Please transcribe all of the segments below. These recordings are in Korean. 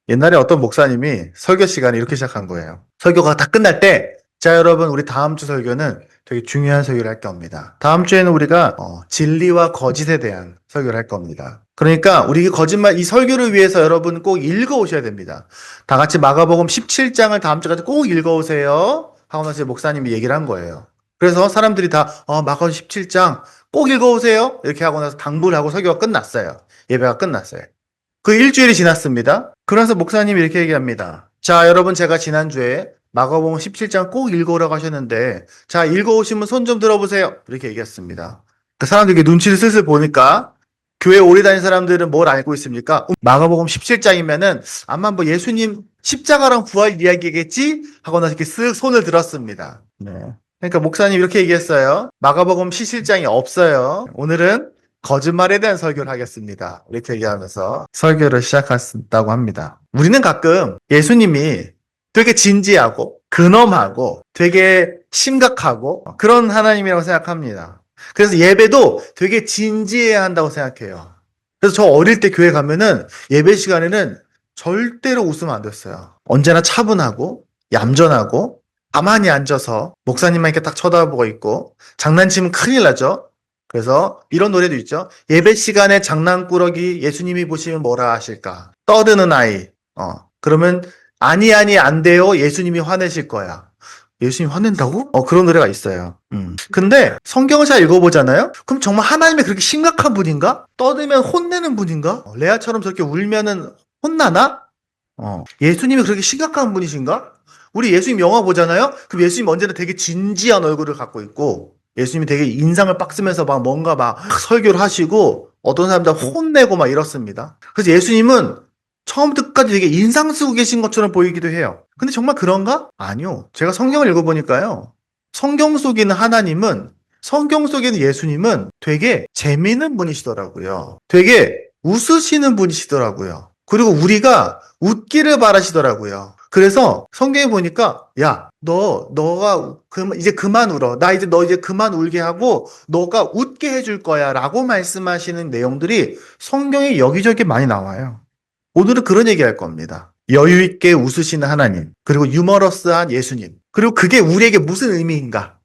옛날에 어떤 목사님이 설교 시간에 이렇게 시작한 거예요. 설교가 다 끝날 때, 자, 여러분, 우리 다음 주 설교는 되게 중요한 설교를 할 겁니다. 다음 주에는 우리가 진리와 거짓에 대한 설교를 할 겁니다. 그러니까 우리 거짓말, 이 설교를 위해서 여러분 꼭 읽어오셔야 됩니다. 다 같이 마가복음 17장을 다음 주까지 꼭 읽어오세요. 하고 나서 목사님이 얘기를 한 거예요. 그래서 사람들이 다 마가복음 17장 꼭 읽어오세요. 이렇게 하고 나서 당부를 하고 설교가 끝났어요. 예배가 끝났어요. 그 일주일이 지났습니다. 그래서 목사님이 이렇게 얘기합니다. 자, 여러분, 제가 지난주에 마가복음 17장 꼭 읽어오라고 하셨는데, 자, 읽어오시면 손 좀 들어보세요. 이렇게 얘기했습니다. 그 사람들이 눈치를 슬슬 보니까 교회 오래 다닌 사람들은 뭘 알고 있습니까? 마가복음 17장이면은 아마 뭐 예수님 십자가랑 부활 이야기겠지? 하고 나서 이렇게 쓱 손을 들었습니다. 네. 그러니까 목사님 이렇게 얘기했어요. 마가복음 17장이 없어요. 오늘은 거짓말에 대한 설교를 하겠습니다. 이렇게 얘기하면서 설교를 시작했다고 합니다. 우리는 가끔 예수님이 되게 진지하고 근엄하고 되게 심각하고 그런 하나님이라고 생각합니다. 그래서 예배도 되게 진지해야 한다고 생각해요. 그래서 저 어릴 때 교회 가면은 예배 시간에는 절대로 웃으면 안 됐어요. 언제나 차분하고 얌전하고 가만히 앉아서 목사님만 이렇게 딱 쳐다보고 있고 장난치면 큰일 나죠. 그래서 이런 노래도 있죠. 예배 시간에 장난꾸러기 예수님이 보시면 뭐라 하실까? 떠드는 아이. 그러면 아니 안 돼요. 예수님이 화내실 거야. 예수님이 화낸다고? 그런 노래가 있어요. 근데 성경을 잘 읽어보잖아요? 그럼 정말 하나님이 그렇게 심각한 분인가? 떠들면 혼내는 분인가? 레아처럼 저렇게 울면은 혼나나? 예수님이 그렇게 심각한 분이신가? 우리 예수님 영화 보잖아요? 그럼 예수님 언제나 되게 진지한 얼굴을 갖고 있고, 예수님이 되게 인상을 빡 쓰면서 막 뭔가 막 설교를 하시고, 어떤 사람들 혼내고 막 이렇습니다. 그래서 예수님은 처음부터 끝까지 되게 인상 쓰고 계신 것처럼 보이기도 해요. 근데 정말 그런가? 아니요. 제가 성경을 읽어보니까요. 성경 속에 있는 하나님은, 성경 속에 있는 예수님은 되게 재미있는 분이시더라고요. 되게 웃으시는 분이시더라고요. 그리고 우리가 웃기를 바라시더라고요. 그래서 성경에 보니까, 야, 너가 이제 그만 울어. 너 이제 그만 울게 하고, 너가 웃게 해줄 거야. 라고 말씀하시는 내용들이 성경에 여기저기 많이 나와요. 오늘은 그런 얘기 할 겁니다. 여유 있게 웃으시는 하나님, 그리고 유머러스한 예수님, 그리고 그게 우리에게 무슨 의미인가?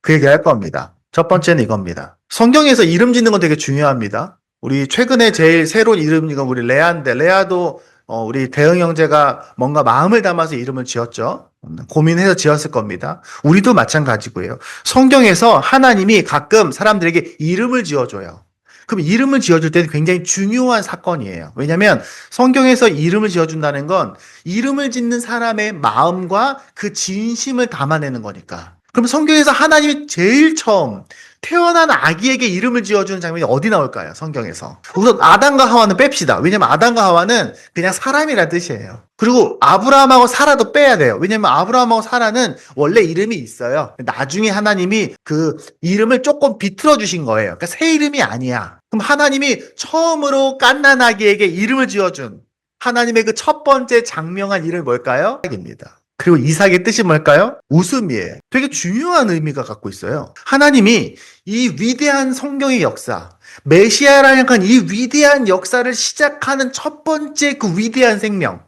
그 얘기 할 겁니다. 첫 번째는 이겁니다. 성경에서 이름 짓는 건 되게 중요합니다. 우리 최근에 제일 새로운 이름이 우리 레아인데, 레아도 우리 대응 형제가 뭔가 마음을 담아서 이름을 지었죠. 고민해서 지었을 겁니다. 우리도 마찬가지고요. 성경에서 하나님이 가끔 사람들에게 이름을 지어줘요. 그럼 이름을 지어줄 때는 굉장히 중요한 사건이에요. 왜냐하면 성경에서 이름을 지어준다는 건 이름을 짓는 사람의 마음과 그 진심을 담아내는 거니까. 그럼 성경에서 하나님이 제일 처음 태어난 아기에게 이름을 지어주는 장면이 어디 나올까요? 성경에서. 우선 아담과 하와는 뺍시다. 왜냐면 아담과 하와는 그냥 사람이라는 뜻이에요. 그리고 아브라함하고 사라도 빼야 돼요. 왜냐면 아브라함하고 사라는 원래 이름이 있어요. 나중에 하나님이 그 이름을 조금 비틀어 주신 거예요. 그러니까 새 이름이 아니야. 그럼 하나님이 처음으로 갓난 아기에게 이름을 지어준 하나님의 그 첫 번째 장명한 이름이 뭘까요? 이삭입니다. 그리고 이삭의 뜻이 뭘까요? 웃음이에요. 되게 중요한 의미가 갖고 있어요. 하나님이 이 위대한 성경의 역사, 메시아를 향한 이 위대한 역사를 시작하는 첫 번째 그 위대한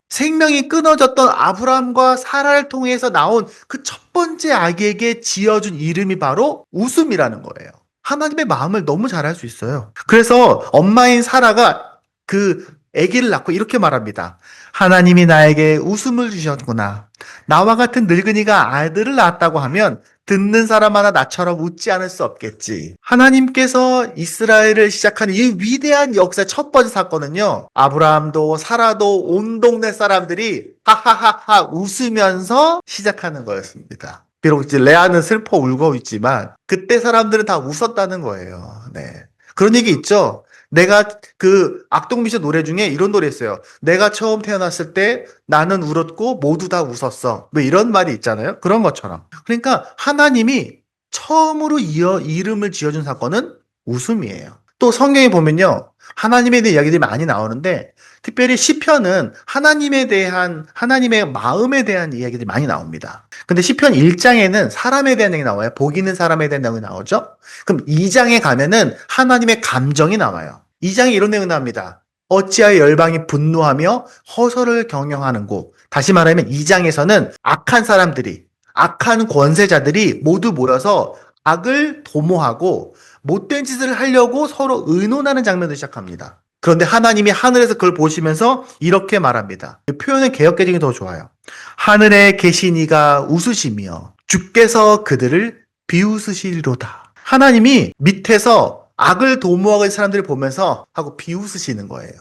생명이 끊어졌던 아브라함과 사라를 통해서 나온 그 첫 번째 아기에게 지어준 이름이 바로 웃음이라는 거예요. 하나님의 마음을 너무 잘 알 수 있어요. 그래서 엄마인 사라가 그 아기를 낳고 이렇게 말합니다. 하나님이 나에게 웃음을 주셨구나. 나와 같은 늙은이가 아들을 낳았다고 하면 듣는 사람 하나 나처럼 웃지 않을 수 없겠지. 하나님께서 이스라엘을 시작한 이 위대한 역사의 첫 번째 사건은요. 아브라함도 사라도 온 동네 사람들이 하하하하 웃으면서 시작하는 거였습니다. 비록 이제 레아는 슬퍼 울고 있지만 그때 사람들은 다 웃었다는 거예요. 네. 그런 얘기 있죠. 내가 그 악동미션 노래 중에 이런 노래 있어요. 내가 처음 태어났을 때 나는 울었고 모두 다 웃었어. 뭐 이런 말이 있잖아요. 그런 것처럼. 그러니까 하나님이 처음으로 이름을 지어준 사건은 웃음이에요. 또 성경에 보면요. 하나님에 대한 이야기들이 많이 나오는데 특별히 시편은 하나님의 마음에 대한 이야기들이 많이 나옵니다. 근데 시편 1장에는 사람에 대한 얘기 나와요. 복 있는 사람에 대한 내용이 나오죠. 그럼 2장에 가면은 하나님의 감정이 나와요. 2장에 이런 내용이 나옵니다. 어찌하여 열방이 분노하며 허설을 경영하는고. 다시 말하면 이 장에서는 악한 사람들이, 악한 권세자들이 모두 모여서 악을 도모하고 못된 짓을 하려고 서로 의논하는 장면을 시작합니다. 그런데 하나님이 하늘에서 그걸 보시면서 이렇게 말합니다. 표현은 개역개정이 더 좋아요. 하늘에 계신 이가 웃으시며 주께서 그들을 비웃으시리로다. 하나님이 밑에서 악을 도모하는 사람들을 보면서 하고 비웃으시는 거예요.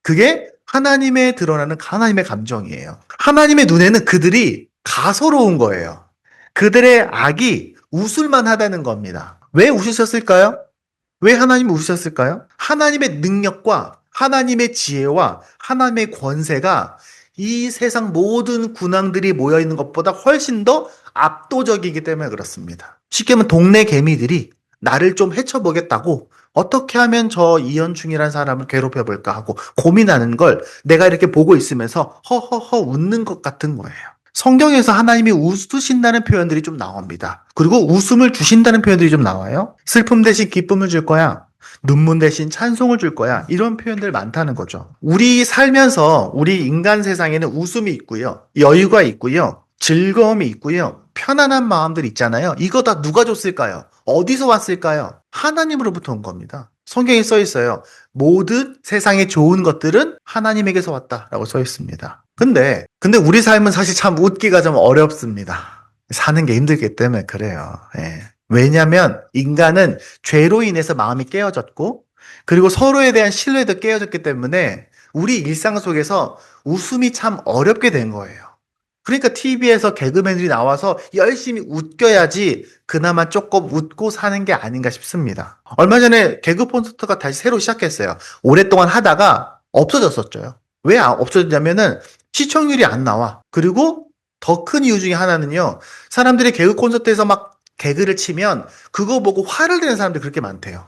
그게 하나님의 드러나는 하나님의 감정이에요. 하나님의 눈에는 그들이 가소로운 거예요. 그들의 악이 웃을만 하다는 겁니다. 왜 웃으셨을까요? 왜 하나님이 웃으셨을까요? 하나님의 능력과 하나님의 지혜와 하나님의 권세가 이 세상 모든 군왕들이 모여있는 것보다 훨씬 더 압도적이기 때문에 그렇습니다. 쉽게 말하면 동네 개미들이 나를 좀 해쳐보겠다고 어떻게 하면 저 이현충이라는 사람을 괴롭혀볼까 하고 고민하는 걸 내가 이렇게 보고 있으면서 허허허 웃는 것 같은 거예요. 성경에서 하나님이 웃으신다는 표현들이 좀 나옵니다. 그리고 웃음을 주신다는 표현들이 좀 나와요. 슬픔 대신 기쁨을 줄 거야. 눈물 대신 찬송을 줄 거야. 이런 표현들 많다는 거죠. 우리 살면서 우리 인간 세상에는 웃음이 있고요. 여유가 있고요. 즐거움이 있고요. 편안한 마음들 있잖아요. 이거 다 누가 줬을까요? 어디서 왔을까요? 하나님으로부터 온 겁니다. 성경에 써 있어요. 모든 세상의 좋은 것들은 하나님에게서 왔다라고 써 있습니다. 근데 우리 삶은 사실 참 웃기가 좀 어렵습니다. 사는 게 힘들기 때문에 그래요. 예. 왜냐하면 인간은 죄로 인해서 마음이 깨어졌고 그리고 서로에 대한 신뢰도 깨어졌기 때문에 우리 일상 속에서 웃음이 참 어렵게 된 거예요. 그러니까 TV에서 개그맨들이 나와서 열심히 웃겨야지 그나마 조금 웃고 사는 게 아닌가 싶습니다. 얼마 전에 개그 콘서트가 다시 새로 시작했어요. 오랫동안 하다가 없어졌었죠. 왜 없어졌냐면은 시청률이 안 나와. 그리고 더 큰 이유 중에 하나는요. 사람들이 개그 콘서트에서 막 개그를 치면 그거 보고 화를 내는 사람들이 그렇게 많대요.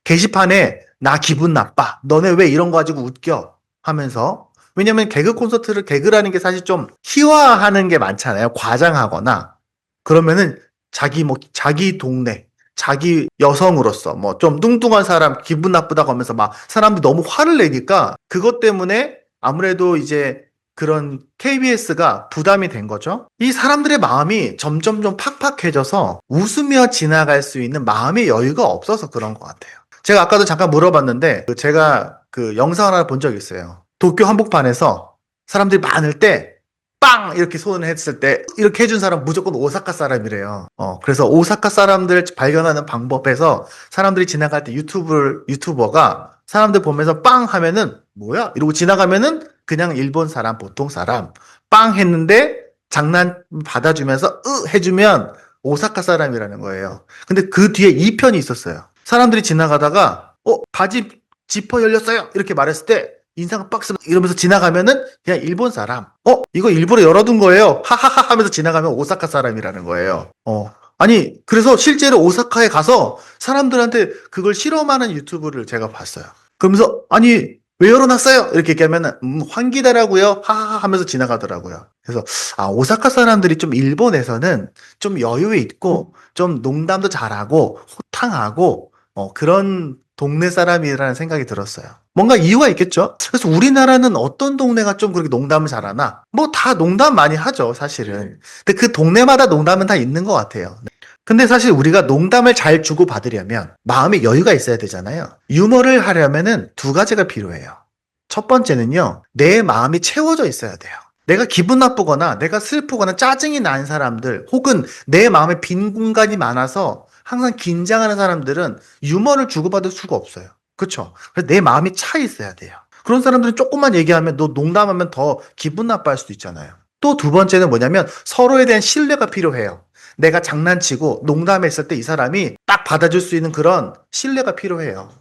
게시판에 나 기분 나빠. 너네 왜 이런 거 가지고 웃겨? 하면서 왜냐면 개그 콘서트를 개그라는 게 사실 좀 희화하는 게 많잖아요. 과장하거나 그러면은 자기 동네 자기 여성으로서 뭐 좀 뚱뚱한 사람 기분 나쁘다고 하면서 막 사람들이 너무 화를 내니까 그것 때문에 아무래도 이제 그런 KBS가 부담이 된 거죠. 이 사람들의 마음이 점점 좀 팍팍해져서 웃으며 지나갈 수 있는 마음의 여유가 없어서 그런 것 같아요. 제가 아까도 잠깐 물어봤는데 제가 그 영상 하나 본 적이 있어요. 도쿄 한복판에서 사람들이 많을 때 빵! 이렇게 손을 했을 때 이렇게 해준 사람 무조건 오사카 사람이래요. 그래서 오사카 사람들 발견하는 방법에서 사람들이 지나갈 때 유튜버가 사람들 보면서 빵 하면은 뭐야? 이러고 지나가면은 그냥 일본 사람, 보통 사람 빵 했는데 장난 받아주면서 해주면 오사카 사람이라는 거예요. 근데 그 뒤에 2편이 있었어요. 사람들이 지나가다가 바지 지퍼 열렸어요 이렇게 말했을 때 인상 박스 이러면서 지나가면은 그냥 일본 사람 이거 일부러 열어둔 거예요 하하하 하면서 지나가면 오사카 사람이라는 거예요. 아니 그래서 실제로 오사카에 가서 사람들한테 그걸 실험하는 유튜브를 제가 봤어요. 그러면서 아니 왜 열어놨어요? 이렇게 얘기하면 환기다라고요 하하하 하면서 지나가더라고요. 그래서 오사카 사람들이 좀 일본에서는 좀 여유 있고 좀 농담도 잘하고 호탕하고 그런 동네 사람이라는 생각이 들었어요. 뭔가 이유가 있겠죠? 그래서 우리나라는 어떤 동네가 좀 그렇게 농담을 잘하나? 뭐 다 농담 많이 하죠, 사실은. 근데 그 동네마다 농담은 다 있는 것 같아요. 근데 사실 우리가 농담을 잘 주고받으려면 마음에 여유가 있어야 되잖아요. 유머를 하려면은 두 가지가 필요해요. 첫 번째는요, 내 마음이 채워져 있어야 돼요. 내가 기분 나쁘거나 내가 슬프거나 짜증이 난 사람들 혹은 내 마음에 빈 공간이 많아서 항상 긴장하는 사람들은 유머를 주고받을 수가 없어요. 그렇죠? 그래서 내 마음이 차 있어야 돼요. 그런 사람들은 조금만 얘기하면 너 농담하면 더 기분 나빠할 수도 있잖아요. 또 두 번째는 뭐냐면 서로에 대한 신뢰가 필요해요. 내가 장난치고 농담했을 때 이 사람이 딱 받아줄 수 있는 그런 신뢰가 필요해요.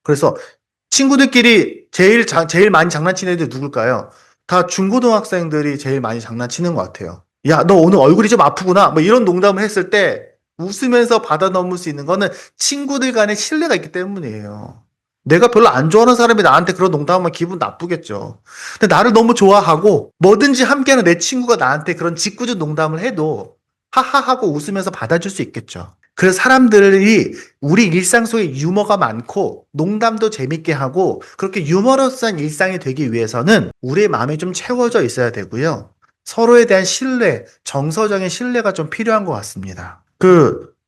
그래서 친구들끼리 제일 많이 장난치는 애들이 누굴까요? 다 중고등학생들이 제일 많이 장난치는 것 같아요. 야, 너 오늘 얼굴이 좀 아프구나. 뭐 이런 농담을 했을 때 웃으면서 받아 넘을 수 있는 거는 친구들 간의 신뢰가 있기 때문이에요. 내가 별로 안 좋아하는 사람이 나한테 그런 농담하면 기분 나쁘겠죠. 근데 나를 너무 좋아하고 뭐든지 함께하는 내 친구가 나한테 그런 짓궂은 농담을 해도 하하하고 웃으면서 받아줄 수 있겠죠. 그래서 사람들이 우리 일상 속에 유머가 많고 농담도 재밌게 하고 그렇게 유머러스한 일상이 되기 위해서는 우리의 마음이 좀 채워져 있어야 되고요. 서로에 대한 신뢰, 정서적인 신뢰가 좀 필요한 것 같습니다.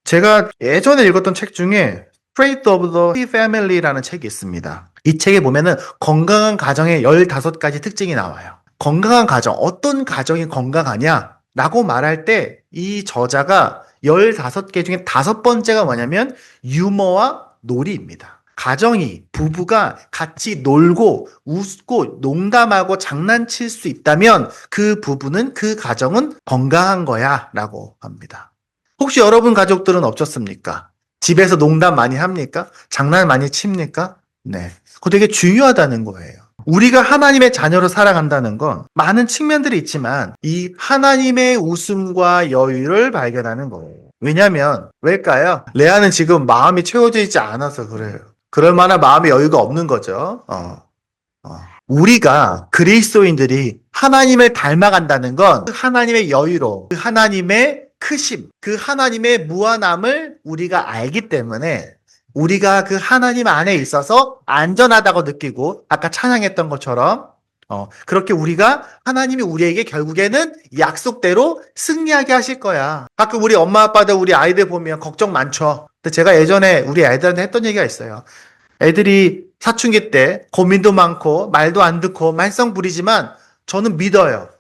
제가 예전에 읽었던 책 중에 Trait of the Happy Family라는 책이 있습니다. 이 책에 보면은 건강한 가정의 15가지 특징이 나와요. 건강한 가정, 어떤 가정이 건강하냐? 라고 말할 때 이 저자가 15개 중에 5번째가 뭐냐면 유머와 놀이입니다. 가정이, 부부가 같이 놀고 웃고 농담하고 장난칠 수 있다면 그 부부는, 그 가정은 건강한 거야 라고 합니다. 혹시 여러분 가족들은 어떻습니까? 집에서 농담 많이 합니까? 장난 많이 칩니까? 네. 그거 되게 중요하다는 거예요. 우리가 하나님의 자녀로 살아간다는 건 많은 측면들이 있지만 이 하나님의 웃음과 여유를 발견하는 거예요. 왜일까요? 레아는 지금 마음이 채워져 있지 않아서 그래요. 그럴 만한 마음의 여유가 없는 거죠. 우리가 그리스도인들이 하나님을 닮아간다는 건 그 하나님의 여유로, 그 하나님의 크심, 그 하나님의 무한함을 우리가 알기 때문에 우리가 그 하나님 안에 있어서 안전하다고 느끼고 아까 찬양했던 것처럼 그렇게 우리가 하나님이 우리에게 결국에는 약속대로 승리하게 하실 거야. 가끔 우리 엄마 아빠들 우리 아이들 보면 걱정 많죠. 근데 제가 예전에 우리 아이들한테 했던 얘기가 있어요. 애들이 사춘기 때 고민도 많고 말도 안 듣고 말썽 부리지만 저는 믿어요.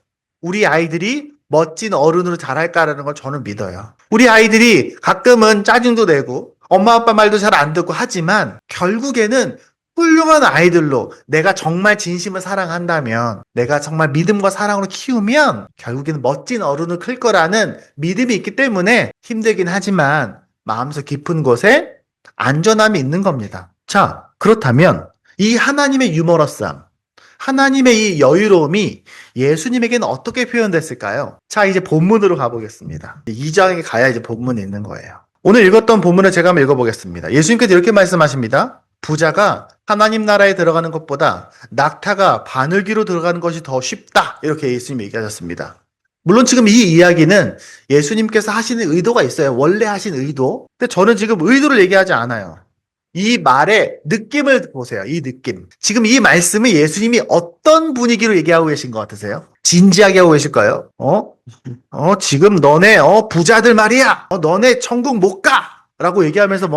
우리 아이들이 멋진 어른으로 자랄까라는 걸 저는 믿어요. 우리 아이들이 가끔은 짜증도 내고 엄마 아빠 말도 잘 안 듣고 하지만 결국에는 훌륭한 아이들로 내가 정말 진심을 사랑한다면 내가 정말 믿음과 사랑으로 키우면 결국에는 멋진 어른을 클 거라는 믿음이 있기 때문에 힘들긴 하지만 마음속 깊은 곳에 안전함이 있는 겁니다. 자, 그렇다면 이 하나님의 유머러스함, 하나님의 이 여유로움이 예수님에게는 어떻게 표현됐을까요? 자, 이제 본문으로 가보겠습니다. 2장에 가야 이제 본문이 있는 거예요. 오늘 읽었던 본문을 제가 한번 읽어보겠습니다. 예수님께서 이렇게 말씀하십니다. 부자가 하나님 나라에 들어가는 것보다 낙타가 바늘귀로 들어가는 것이 더 쉽다. 이렇게 예수님이 얘기하셨습니다. 물론 지금 이 이야기는 예수님께서 하시는 의도가 있어요. 원래 하신 의도. 근데 저는 지금 의도를 얘기하지 않아요. 이 말의 느낌을 보세요. 이 느낌. 지금 이 말씀을 예수님이 어떤 분위기로 얘기하고 계신 것 같으세요? 진지하게 하고 계실까요? 지금 너네, 부자들 말이야! 너네 천국 못 가! 라고 얘기하면서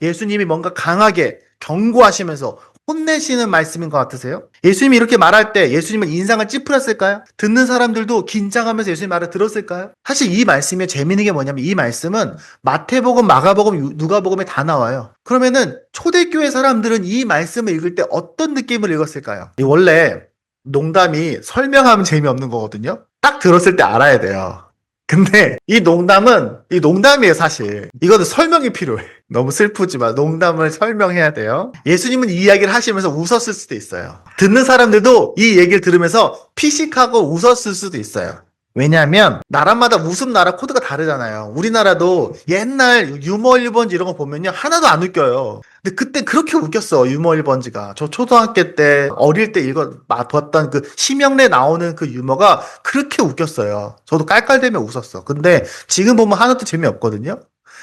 예수님이 뭔가 강하게 경고하시면서 혼내시는 말씀인 것 같으세요? 예수님이 이렇게 말할 때 예수님은 인상을 찌푸렸을까요? 듣는 사람들도 긴장하면서 예수님 말을 들었을까요? 사실 이 말씀이 재미있는 게 뭐냐면 이 말씀은 마태복음, 마가복음, 누가복음에 다 나와요. 그러면은 초대교회 사람들은 이 말씀을 읽을 때 어떤 느낌을 읽었을까요? 원래 농담이 설명하면 재미없는 거거든요. 딱 들었을 때 알아야 돼요. 근데 이 농담이에요, 사실. 이거는 설명이 필요해. 너무 슬프지만 농담을 설명해야 돼요. 예수님은 이 이야기를 하시면서 웃었을 수도 있어요. 듣는 사람들도 이 얘기를 들으면서 피식하고 웃었을 수도 있어요. 왜냐하면 나라마다 웃음 나라 코드가 다르잖아요. 우리나라도 옛날 유머 1번지 이런 거 보면요 하나도 안 웃겨요. 근데 그때 그렇게 웃겼어, 유머 1번지가. 저 초등학교 때 어릴 때 봤던 그 심형래 나오는 그 유머가 그렇게 웃겼어요. 저도 깔깔대며 웃었어. 근데 지금 보면 하나도 재미없거든요.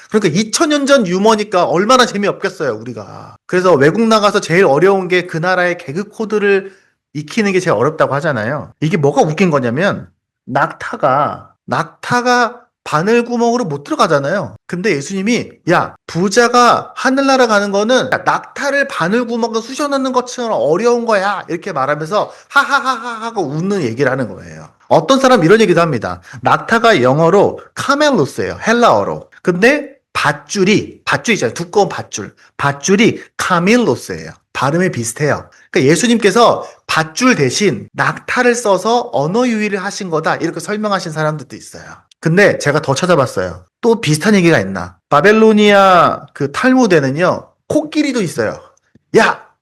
그러니까 2000년 전 유머니까 얼마나 재미없겠어요, 우리가. 그래서 외국 나가서 제일 어려운 게 그 나라의 개그 코드를 익히는 게 제일 어렵다고 하잖아요. 이게 뭐가 웃긴 거냐면 낙타가 바늘구멍으로 못 들어가잖아요. 근데 예수님이 부자가 하늘나라 가는 거는 낙타를 바늘구멍에 쑤셔넣는 것처럼 어려운 거야 이렇게 말하면서 하하하하 하고 웃는 얘기를 하는 거예요. 어떤 사람 이런 얘기도 합니다. 낙타가 영어로 카멜로스예요. 헬라어로. 근데 밧줄이 있잖아요. 두꺼운 밧줄이 카밀로스예요. 발음이 비슷해요. 그러니까 예수님께서 밧줄 대신 낙타를 써서 언어 유희를 하신 거다 이렇게 설명하신 사람들도 있어요. 근데 제가 더 찾아봤어요. 또 비슷한 얘기가 있나? 바벨로니아 그 탈무드에는요 코끼리도 있어요.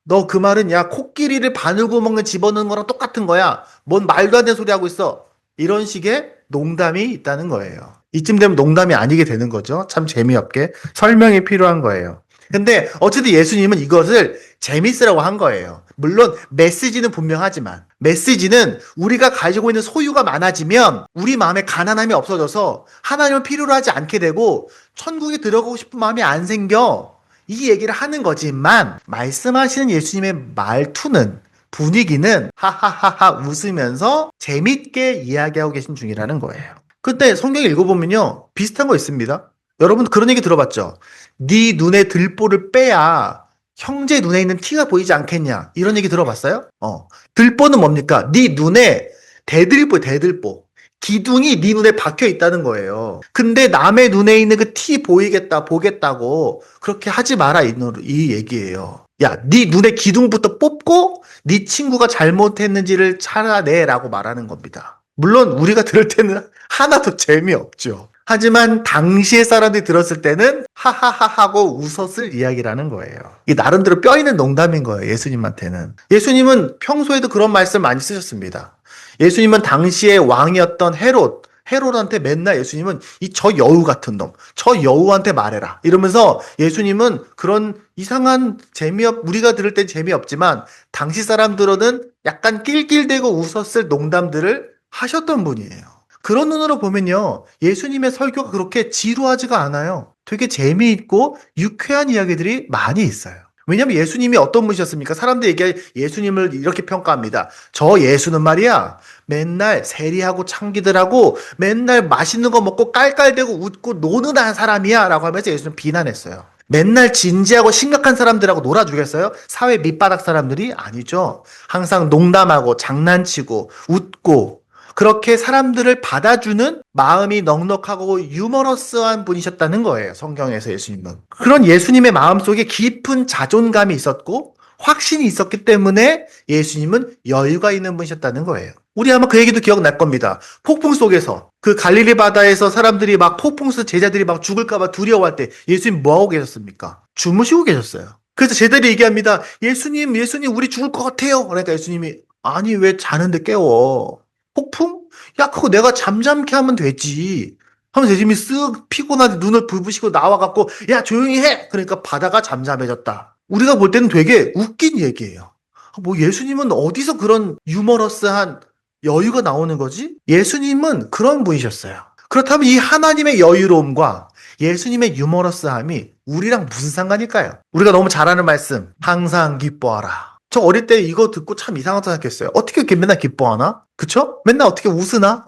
너 그 말은 코끼리를 바늘구멍에 집어넣는 거랑 똑같은 거야. 뭔 말도 안 되는 소리 하고 있어. 이런 식의 농담이 있다는 거예요. 이쯤 되면 농담이 아니게 되는 거죠. 참 재미없게 설명이 필요한 거예요. 근데 어쨌든 예수님은 이것을 재밌으라고 한 거예요. 물론 메시지는 분명하지만 메시지는 우리가 가지고 있는 소유가 많아지면 우리 마음에 가난함이 없어져서 하나님을 필요로 하지 않게 되고 천국에 들어가고 싶은 마음이 안 생겨. 이 얘기를 하는 거지만 말씀하시는 예수님의 말투는 분위기는 하하하하 웃으면서 재밌게 이야기하고 계신 중이라는 거예요. 근데 성경 읽어보면요. 비슷한 거 있습니다. 여러분 그런 얘기 들어봤죠? 네 눈에 들보를 빼야 형제 눈에 있는 티가 보이지 않겠냐. 이런 얘기 들어봤어요? 들보는 뭡니까? 네 눈에 대들보. 기둥이 네 눈에 박혀 있다는 거예요. 근데 남의 눈에 있는 그 티 보겠다고 그렇게 하지 마라 이 얘기예요. 야, 네 눈에 기둥부터 뽑고 네 친구가 잘못했는지를 찾아내라고 말하는 겁니다. 물론 우리가 들을 때는 하나도 재미없죠. 하지만 당시의 사람들이 들었을 때는 하하하 하고 웃었을 이야기라는 거예요. 이 나름대로 뼈 있는 농담인 거예요. 예수님한테는. 예수님은 평소에도 그런 말씀 많이 쓰셨습니다. 예수님은 당시의 왕이었던 헤롯한테 맨날 예수님은 이 저 여우 같은 놈, 저 여우한테 말해라. 이러면서 예수님은 그런 이상한 우리가 들을 땐 재미없지만 당시 사람들은 약간 낄낄대고 웃었을 농담들을 하셨던 분이에요. 그런 눈으로 보면요. 예수님의 설교가 그렇게 지루하지가 않아요. 되게 재미있고 유쾌한 이야기들이 많이 있어요. 왜냐하면 예수님이 어떤 분이셨습니까? 사람들이 예수님을 이렇게 평가합니다. 저 예수는 말이야. 맨날 세리하고 창기들하고 맨날 맛있는 거 먹고 깔깔대고 웃고 노는 사람이야 라고 하면서 예수님 비난했어요. 맨날 진지하고 심각한 사람들하고 놀아주겠어요? 사회 밑바닥 사람들이 아니죠. 항상 농담하고 장난치고 웃고 그렇게 사람들을 받아주는 마음이 넉넉하고 유머러스한 분이셨다는 거예요. 성경에서 예수님은. 그런 예수님의 마음속에 깊은 자존감이 있었고 확신이 있었기 때문에 예수님은 여유가 있는 분이셨다는 거예요. 우리 아마 그 얘기도 기억날 겁니다. 폭풍 속에서 그 갈릴리 바다에서 사람들이 막 폭풍 속 제자들이 막 죽을까 봐 두려워할 때 예수님 뭐 하고 계셨습니까? 주무시고 계셨어요. 그래서 제자들이 얘기합니다. 예수님 우리 죽을 것 같아요. 그러니까 예수님이 아니 왜 자는데 깨워? 폭풍? 야, 그거 내가 잠잠케 하면 되지. 하면서 예수님이 쓱 피곤하게 눈을 부부시고 나와갖고, 야, 조용히 해! 그러니까 바다가 잠잠해졌다. 우리가 볼 때는 되게 웃긴 얘기예요. 뭐 예수님은 어디서 그런 유머러스한 여유가 나오는 거지? 예수님은 그런 분이셨어요. 그렇다면 이 하나님의 여유로움과 예수님의 유머러스함이 우리랑 무슨 상관일까요? 우리가 너무 잘 아는 말씀, 항상 기뻐하라. 저 어릴 때 이거 듣고 참 이상하다 생각했어요. 어떻게 이렇게 맨날 기뻐하나? 그쵸? 맨날 어떻게 웃나?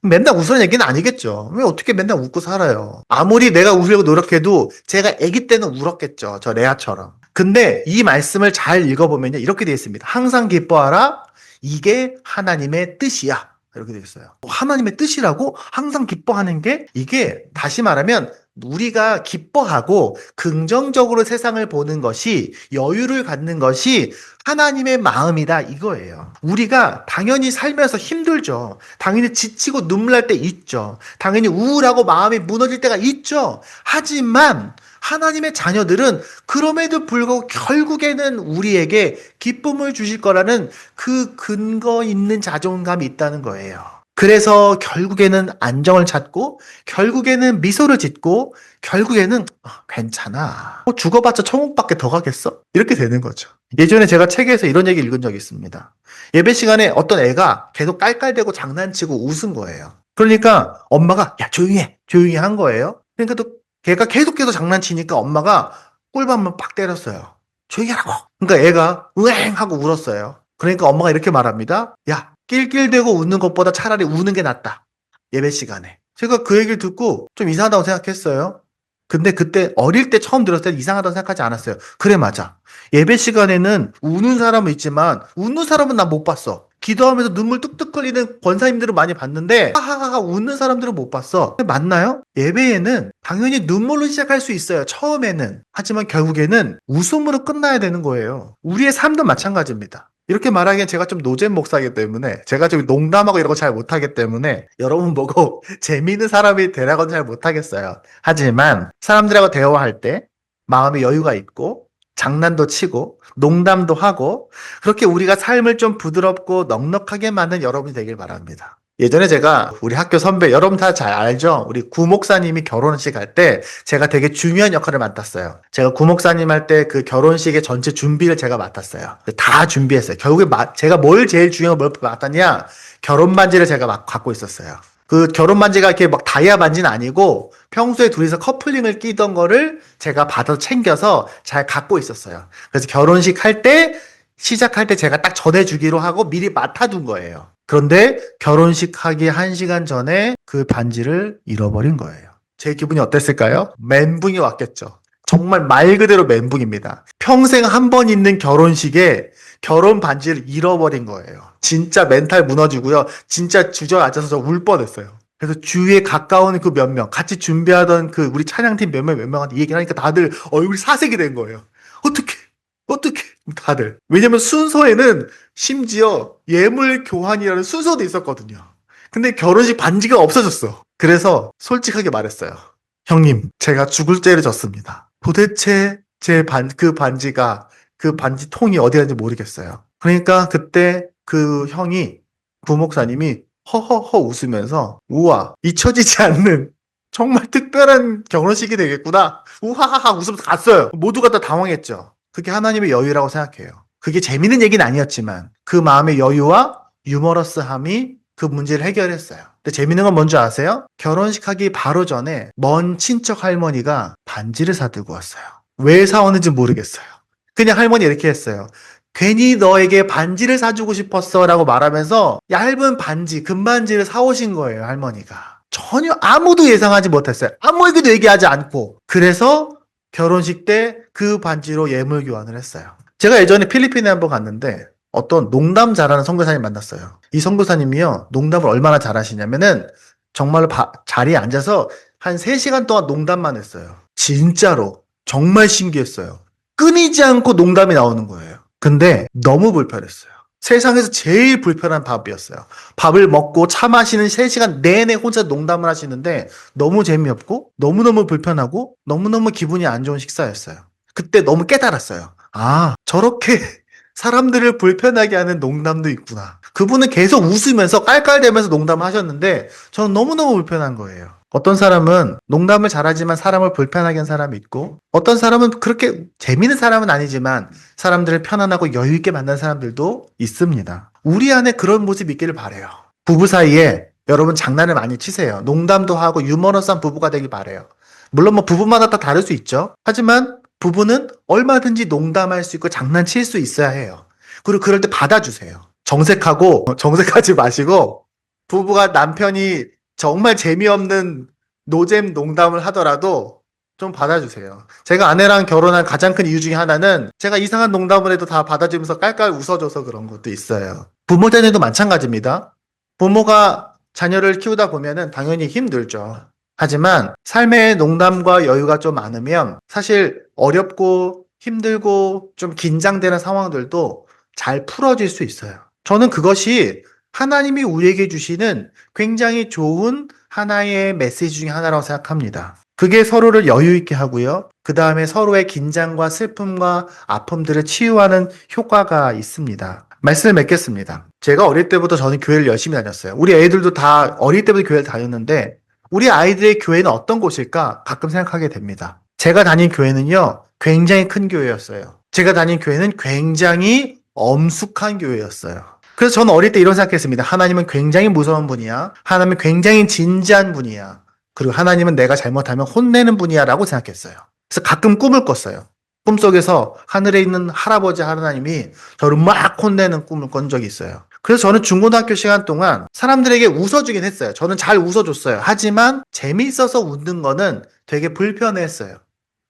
맨날 웃으는 얘기는 아니겠죠. 왜 어떻게 맨날 웃고 살아요? 아무리 내가 웃으려고 노력해도 제가 아기 때는 울었겠죠. 저 레아처럼. 근데 이 말씀을 잘 읽어보면요. 이렇게 되어 있습니다. 항상 기뻐하라. 이게 하나님의 뜻이야. 이렇게 되어 있어요. 하나님의 뜻이라고 항상 기뻐하는 게 이게 다시 말하면 우리가 기뻐하고 긍정적으로 세상을 보는 것이 여유를 갖는 것이 하나님의 마음이다 이거예요. 우리가 당연히 살면서 힘들죠. 당연히 지치고 눈물 날 때 있죠. 당연히 우울하고 마음이 무너질 때가 있죠. 하지만 하나님의 자녀들은 그럼에도 불구하고 결국에는 우리에게 기쁨을 주실 거라는 그 근거 있는 자존감이 있다는 거예요. 그래서 결국에는 안정을 찾고 결국에는 미소를 짓고 결국에는 괜찮아. 죽어봤자 천국밖에 더 가겠어? 이렇게 되는 거죠. 예전에 제가 책에서 이런 얘기 읽은 적이 있습니다. 예배 시간에 어떤 애가 계속 깔깔대고 장난치고 웃은 거예요. 그러니까 엄마가 야 조용히 한 거예요. 그러니까 또 걔가 계속해서 장난치니까 엄마가 꿀밤을 팍 때렸어요. 조용히 하라고. 그러니까 애가 으엥 하고 울었어요. 그러니까 엄마가 이렇게 말합니다. 야 낄낄대고 웃는 것보다 차라리 우는 게 낫다. 예배 시간에. 제가 그 얘기를 듣고 좀 이상하다고 생각했어요. 근데 그때 어릴 때 처음 들었을 때 이상하다고 생각하지 않았어요. 그래 맞아. 예배 시간에는 우는 사람은 있지만 웃는 사람은 난 못 봤어. 기도하면서 눈물 뚝뚝 흘리는 권사님들은 많이 봤는데 하하하 웃는 사람들은 못 봤어. 맞나요? 예배에는 당연히 눈물로 시작할 수 있어요. 처음에는. 하지만 결국에는 웃음으로 끝나야 되는 거예요. 우리의 삶도 마찬가지입니다. 이렇게 말하기엔 제가 좀 노잼 목사이기 때문에 제가 좀 농담하고 이런 거 잘 못하기 때문에 여러분 보고 재미있는 사람이 되라고는 잘 못하겠어요. 하지만 사람들하고 대화할 때 마음에 여유가 있고 장난도 치고 농담도 하고 그렇게 우리가 삶을 좀 부드럽고 넉넉하게 만든 여러분이 되길 바랍니다. 예전에 제가 우리 학교 선배, 여러분 다 잘 알죠? 우리 구 목사님이 결혼식 할 때 제가 되게 중요한 역할을 맡았어요. 제가 구 목사님 할 때 그 결혼식의 전체 준비를 제가 맡았어요. 다 준비했어요. 결국에 제가 뭘 제일 중요한 걸 맡았냐? 결혼 반지를 제가 막 갖고 있었어요. 그 결혼 반지가 이렇게 막 다이아 반지는 아니고 평소에 둘이서 커플링을 끼던 거를 제가 받아서 챙겨서 잘 갖고 있었어요. 그래서 결혼식 할 때, 시작할 때 제가 딱 전해주기로 하고 미리 맡아둔 거예요. 그런데 결혼식 하기 1시간 전에 그 반지를 잃어버린 거예요. 제 기분이 어땠을까요? 멘붕이 왔겠죠. 정말 말 그대로 멘붕입니다. 평생 한 번 있는 결혼식에 결혼 반지를 잃어버린 거예요. 진짜 멘탈 무너지고요. 진짜 주저앉아서 저 울 뻔했어요. 그래서 주위에 가까운 그 몇 명, 같이 준비하던 그 우리 찬양팀 몇 명한테 이 얘기를 하니까 다들 얼굴이 사색이 된 거예요. 어떻게 다들. 왜냐면 순서에는 심지어 예물 교환이라는 순서도 있었거든요. 근데 결혼식 반지가 없어졌어. 그래서 솔직하게 말했어요. 형님, 제가 죽을 죄를 졌습니다. 도대체 그 반지가, 그 반지 통이 어디 갔는지 모르겠어요. 그러니까 그때 그 형이, 부목사님이 허허허 웃으면서, 우와, 잊혀지지 않는 정말 특별한 결혼식이 되겠구나. 우하하하 웃으면서 갔어요. 모두가 다 당황했죠. 그게 하나님의 여유라고 생각해요. 그게 재밌는 얘기는 아니었지만 그 마음의 여유와 유머러스함이 그 문제를 해결했어요. 근데 재밌는 건 뭔지 아세요? 결혼식 하기 바로 전에 먼 친척 할머니가 반지를 사들고 왔어요. 왜 사왔는지 모르겠어요. 그냥 할머니 이렇게 했어요. 괜히 너에게 반지를 사주고 싶었어 라고 말하면서 얇은 반지, 금반지를 사오신 거예요, 할머니가. 전혀 아무도 예상하지 못했어요. 아무에게도 얘기하지 않고. 그래서 결혼식 때 그 반지로 예물 교환을 했어요. 제가 예전에 필리핀에 한번 갔는데 어떤 농담 잘하는 선교사님 만났어요. 이 선교사님이요, 농담을 얼마나 잘하시냐면은 정말로 자리에 앉아서 한 3시간 동안 농담만 했어요. 진짜로. 정말 신기했어요. 끊이지 않고 농담이 나오는 거예요. 근데 너무 불편했어요. 세상에서 제일 불편한 밥이었어요. 밥을 먹고 차 마시는 3시간 내내 혼자 농담을 하시는데 너무 재미없고 너무너무 불편하고 너무너무 기분이 안 좋은 식사였어요. 그때 너무 깨달았어요. 아, 저렇게 사람들을 불편하게 하는 농담도 있구나. 그분은 계속 웃으면서 깔깔대면서 농담하셨는데 저는 너무너무 불편한 거예요. 어떤 사람은 농담을 잘하지만 사람을 불편하게 한 사람이 있고, 어떤 사람은 그렇게 재미있는 사람은 아니지만 사람들을 편안하고 여유 있게 만난 사람들도 있습니다. 우리 안에 그런 모습이 있기를 바라요. 부부 사이에 여러분 장난을 많이 치세요. 농담도 하고 유머러스한 부부가 되길 바라요. 물론 뭐 부부마다 다 다를 수 있죠. 하지만 부부는 얼마든지 농담할 수 있고 장난칠 수 있어야 해요. 그리고 그럴 때 받아주세요. 정색하지 마시고, 부부가 남편이 정말 재미없는 노잼 농담을 하더라도 좀 받아주세요. 제가 아내랑 결혼한 가장 큰 이유 중에 하나는 제가 이상한 농담을 해도 다 받아주면서 깔깔 웃어줘서 그런 것도 있어요. 부모 자녀도 마찬가지입니다. 부모가 자녀를 키우다 보면은 당연히 힘들죠. 하지만 삶의 농담과 여유가 좀 많으면 사실 어렵고 힘들고 좀 긴장되는 상황들도 잘 풀어질 수 있어요. 저는 그것이 하나님이 우리에게 주시는 굉장히 좋은 하나의 메시지 중에 하나라고 생각합니다. 그게 서로를 여유 있게 하고요. 그 다음에 서로의 긴장과 슬픔과 아픔들을 치유하는 효과가 있습니다. 말씀을 맺겠습니다. 제가 어릴 때부터 저는 교회를 열심히 다녔어요. 우리 애들도 다 어릴 때부터 교회를 다녔는데 우리 아이들의 교회는 어떤 곳일까 가끔 생각하게 됩니다. 제가 다닌 교회는요, 굉장히 큰 교회였어요. 제가 다닌 교회는 굉장히 엄숙한 교회였어요. 그래서 저는 어릴 때 이런 생각했습니다. 하나님은 굉장히 무서운 분이야. 하나님은 굉장히 진지한 분이야. 그리고 하나님은 내가 잘못하면 혼내는 분이야 라고 생각했어요. 그래서 가끔 꿈을 꿨어요. 꿈속에서 하늘에 있는 할아버지 하나님이 저를 막 혼내는 꿈을 꾼 적이 있어요. 그래서 저는 중고등학교 시간 동안 사람들에게 웃어주긴 했어요. 저는 잘 웃어줬어요. 하지만 재미있어서 웃는 거는 되게 불편했어요.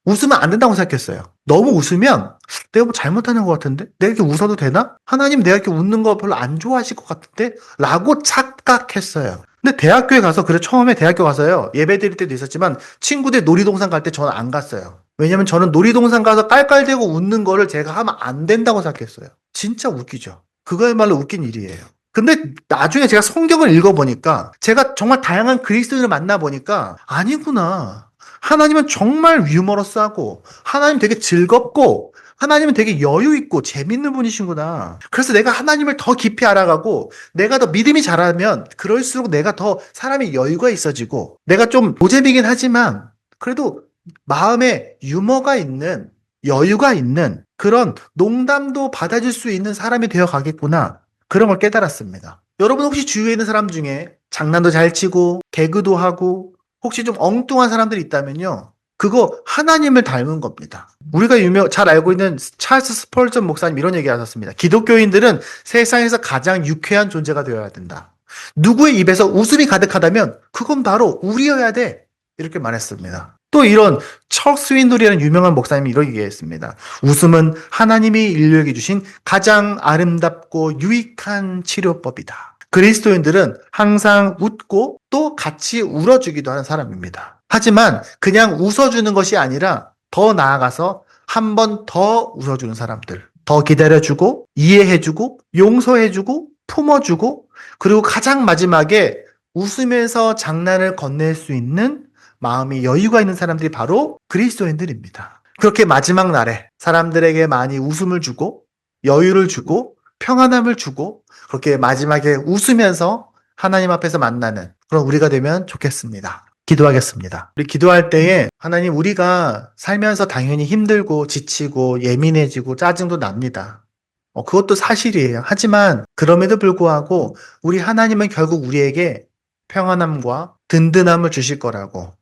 웃으면 안 된다고 생각했어요. 너무 웃으면 내가 뭐 잘못하는 것 같은데? 내가 이렇게 웃어도 되나? 하나님 내가 이렇게 웃는 거 별로 안 좋아하실 것 같은데? 라고 착각했어요. 근데 대학교에 가서, 그래 처음에 대학교 가서요, 예배 드릴 때도 있었지만 친구들 놀이동산 갈 때 저는 안 갔어요. 왜냐면 저는 놀이동산 가서 깔깔대고 웃는 거를 제가 하면 안 된다고 생각했어요. 진짜 웃기죠. 그거야말로 웃긴 일이에요. 근데 나중에 제가 성경을 읽어보니까, 제가 정말 다양한 그리스도인을 만나보니까 아니구나. 하나님은 정말 유머러스하고 하나님 되게 즐겁고 하나님은 되게 여유 있고 재밌는 분이시구나. 그래서 내가 하나님을 더 깊이 알아가고 내가 더 믿음이 자라면 그럴수록 내가 더 사람이 여유가 있어지고 내가 좀 노잼이긴 하지만 그래도 마음에 유머가 있는 여유가 있는 그런 농담도 받아줄 수 있는 사람이 되어 가겠구나. 그런 걸 깨달았습니다. 여러분 혹시 주위에 있는 사람 중에 장난도 잘 치고 개그도 하고 혹시 좀 엉뚱한 사람들이 있다면요. 그거 하나님을 닮은 겁니다. 우리가 잘 알고 있는 찰스 스펄전 목사님 이런 얘기 하셨습니다. 기독교인들은 세상에서 가장 유쾌한 존재가 되어야 된다. 누구의 입에서 웃음이 가득하다면 그건 바로 우리여야 돼. 이렇게 말했습니다. 또 이런 척 스윈돌이라는 유명한 목사님이 이런 얘기했습니다. 웃음은 하나님이 인류에게 주신 가장 아름답고 유익한 치료법이다. 그리스도인들은 항상 웃고 또 같이 울어주기도 하는 사람입니다. 하지만 그냥 웃어주는 것이 아니라 더 나아가서 한 번 더 웃어주는 사람들. 더 기다려주고 이해해주고 용서해주고 품어주고 그리고 가장 마지막에 웃으면서 장난을 건넬 수 있는 마음이 여유가 있는 사람들이 바로 그리스도인들입니다. 그렇게 마지막 날에 사람들에게 많이 웃음을 주고 여유를 주고 평안함을 주고 그렇게 마지막에 웃으면서 하나님 앞에서 만나는 그런 우리가 되면 좋겠습니다. 기도하겠습니다. 우리 기도할 때에 하나님 우리가 살면서 당연히 힘들고 지치고 예민해지고 짜증도 납니다. 그것도 사실이에요. 하지만 그럼에도 불구하고 우리 하나님은 결국 우리에게 평안함과 든든함을 주실 거라고.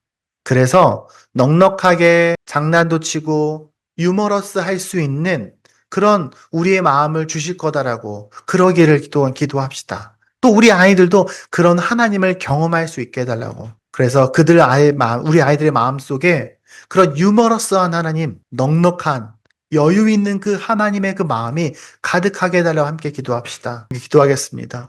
그래서 넉넉하게 장난도 치고 유머러스 할 수 있는 그런 우리의 마음을 주실 거다라고 그러기를 또한 기도합시다. 또 우리 아이들도 그런 하나님을 경험할 수 있게 해달라고. 그래서 우리 아이들의 마음 속에 그런 유머러스한 하나님, 넉넉한 여유 있는 그 하나님의 그 마음이 가득하게 해달라고 함께 기도합시다. 기도하겠습니다.